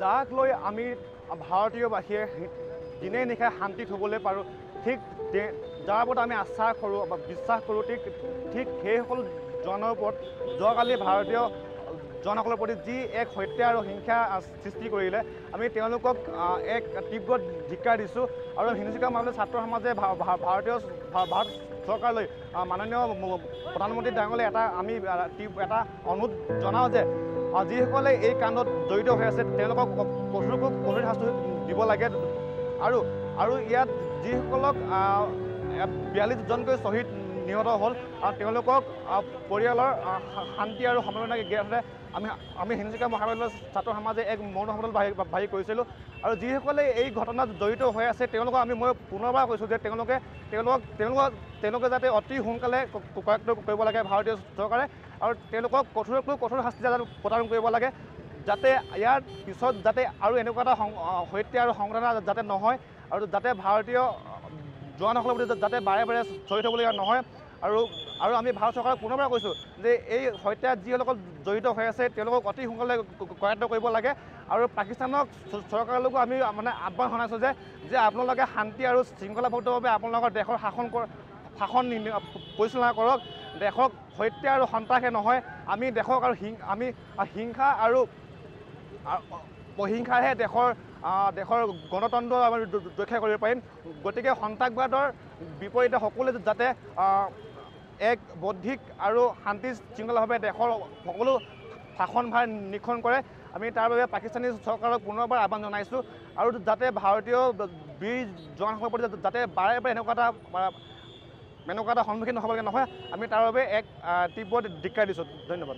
যাক লৈ আমি ভাৰতীয়বাসীয়ে দিনে নিশাই শান্তিত হ'বলৈ পাৰোঁ, ঠিক যাৰ ওপৰত আমি আশা কৰোঁ বা বিশ্বাস কৰোঁ, ঠিক সেইসকল জনৰ ওপৰত যোৱাকালি ভাৰতীয় জনসকলৰ প্ৰতি যি এক হত্যা আৰু হিংসা সৃষ্টি কৰিলে, আমি তেওঁলোকক এক তীব্ৰ ধিক্কাৰ দিছোঁ। আৰু হিন্দু মামলা ছাত্ৰ সমাজে ভাৰত চৰকাৰলৈ মাননীয় প্ৰধানমন্ত্ৰী ডাঙৰীয়ালৈ আমি এটা অনুৰোধ জনাওঁ যে যিসকলে এই কাণ্ডত জড়িত হৈ আছে তেওঁলোকক কঠোৰ শাস্তি দিব লাগে। আৰু ইয়াত যিসকলক 42জনকৈ শ্বহীদ নিহত হ'ল, তেওঁলোকক পৰিয়ালৰ শান্তি আৰু সমন্বয় জ্ঞাতে আমি হিন্দু মহাবিদ্যালয়ৰ ছাত্ৰ সমাজে এক মৌন সমাবেদন বাহিৰ কৰিছিলোঁ। আৰু যিসকলে এই ঘটনাত জড়িত হৈ আছে তেওঁলোকক মই পুনৰবাৰ কৈছোঁ যে তেওঁলোকে যাতে অতি সোনকালে কৰায়ত্ব কৰিব লাগে ভাৰতীয় চৰকাৰে, আৰু তেওঁলোকক কঠোৰ শাস্তি প্ৰদান কৰিব লাগে, যাতে ইয়াৰ পিছত যাতে আৰু এনেকুৱা এটা হত্যা আৰু সংঘটনা যাতে নহয়, আৰু যাতে ভাৰতীয় জোৱানসকলৰ প্ৰতি যাতে বাৰে বাৰে জড়িত হ'বলগীয়া নহয়। আৰু আমি ভাৰত চৰকাৰক পুনৰবাৰ কৈছোঁ যে এই হত্যাত যিসকল জড়িত হৈ আছে তেওঁলোকক অতি সোনকালে কৰায়ত্ব কৰিব লাগে। আৰু পাকিস্তানক চৰকাৰলৈকো আমি আহ্বান জনাইছোঁ যে আপোনালোকে শান্তি আৰু শৃংখলাবদ্ধভাৱে আপোনালোকৰ দেশৰ শাসন পৰিচালনা কৰক। দেশক হত্যা আৰু সন্ত্ৰাসে নহয়, আমি দেশক আৰু আমি হিংসা আৰু অহিংসাহে দেশৰ গণতন্ত্ৰ আমি ৰক্ষা কৰিব পাৰিম। গতিকে সন্ত্ৰাসবাদৰ বিপৰীতে সকলোৱে যাতে এক বৌদ্ধিক আৰু শান্তি শৃংখলাভাৱে দেশৰ সকলো শাসনভাৰ নিৰীক্ষণ কৰে, আমি তাৰ বাবে পাকিস্তানী চৰকাৰক পুনৰবাৰ আহ্বান জনাইছোঁ। আৰু যাতে ভাৰতীয় বীৰ জোৱানসকলৰ প্ৰতি যাতে বাৰে বাৰে এনেকুৱা এটা সন্মুখীন হ'বলগীয়া নহয়, আমি তাৰ বাবে এক তীব্ৰ ধিক্কাৰ দিছোঁ। ধন্যবাদ।